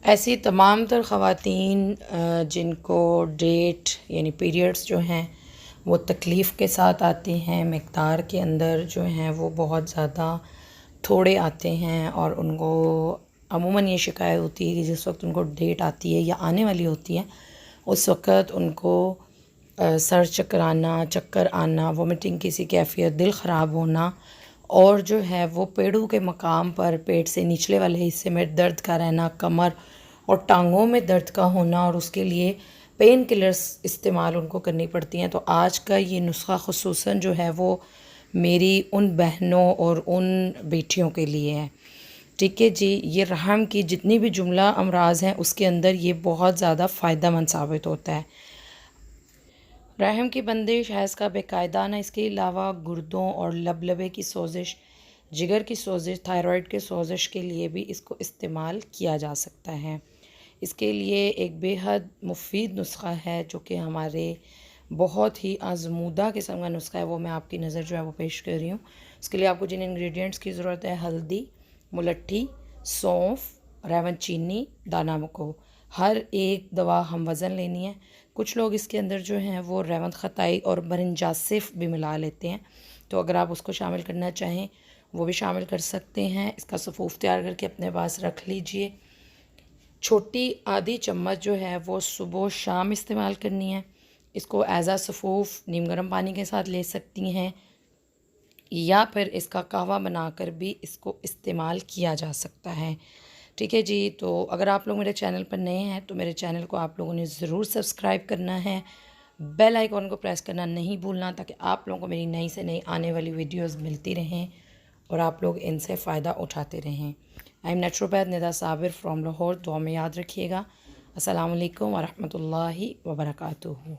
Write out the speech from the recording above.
ऐसी तमाम तर ख़वातीन जिनको डेट यानी पीरियड्स जो हैं वो तकलीफ़ के साथ आती हैं, मकदार के अंदर जो हैं वो बहुत ज़्यादा थोड़े आते हैं और उनको अमूमन ये शिकायत होती है कि जिस वक्त उनको डेट आती है या आने वाली होती है उस वक़्त उनको सर चकराना, चक्कर आना, वोमिटिंग की सी कैफ़ियत, दिल ख़राब होना और जो है वो पेड़ों के मकाम पर पेट से निचले वाले हिस्से में दर्द का रहना, कमर और टांगों में दर्द का होना और उसके लिए पेन किलर्स इस्तेमाल उनको करनी पड़ती हैं। तो आज का ये नुस्ख़ा ख़ुसूसन जो है वो मेरी उन बहनों और उन बेटियों के लिए है। ठीक है जी, ये रहम की जितनी भी जुमला अमराज़ हैं उसके अंदर ये बहुत ज़्यादा फ़ायदेमंद साबित होता है। रहम की बंदिश हैज़ का बेकायदा ना, इसके अलावा गुर्दों और लबलबे की सोजिश, जिगर की सोजिश, थायराइड के सोजिश के लिए भी इसको इस्तेमाल किया जा सकता है। इसके लिए एक बेहद मुफीद नुस्ख़ा है जो कि हमारे बहुत ही आज़मूदा किस्म का नुस्ख़ा है, वो मैं आपकी नज़र जो है वो पेश कर रही हूँ। उसके लिए आपको जिन इंग्रेडिएंट्स की ज़रूरत है, हल्दी, मुलट्ठी, सौंफ, रेवन चीनी, दाना को हर एक दवा हम वज़न लेनी है। कुछ लोग इसके अंदर जो हैं वो रेवंत ख़ताई और बरिंजासिफ भी मिला लेते हैं, तो अगर आप उसको शामिल करना चाहें वो भी शामिल कर सकते हैं। इसका सफ़ूफ़ तैयार करके अपने पास रख लीजिए। छोटी आधी चम्मच जो है वो सुबह शाम इस्तेमाल करनी है। इसको एज़ आ सफ़ूफ़ नीम गर्म पानी के साथ ले सकती हैं या फिर इसका कहवा बनाकर भी इसको इस्तेमाल किया जा सकता है। ठीक है जी, तो अगर आप लोग मेरे चैनल पर नए हैं तो मेरे चैनल को आप लोगों ने ज़रूर सब्सक्राइब करना है, बेल आइकॉन को प्रेस करना नहीं भूलना ताकि आप लोगों को मेरी नई से नई आने वाली वीडियोस मिलती रहें और आप लोग इनसे फ़ायदा उठाते रहें। I am naturopath Nida Sabir from Lahore. दुआ में याद रखिएगा। अस्सलाम वालेकुम व रहमतुल्लाहि व बरकातुहू।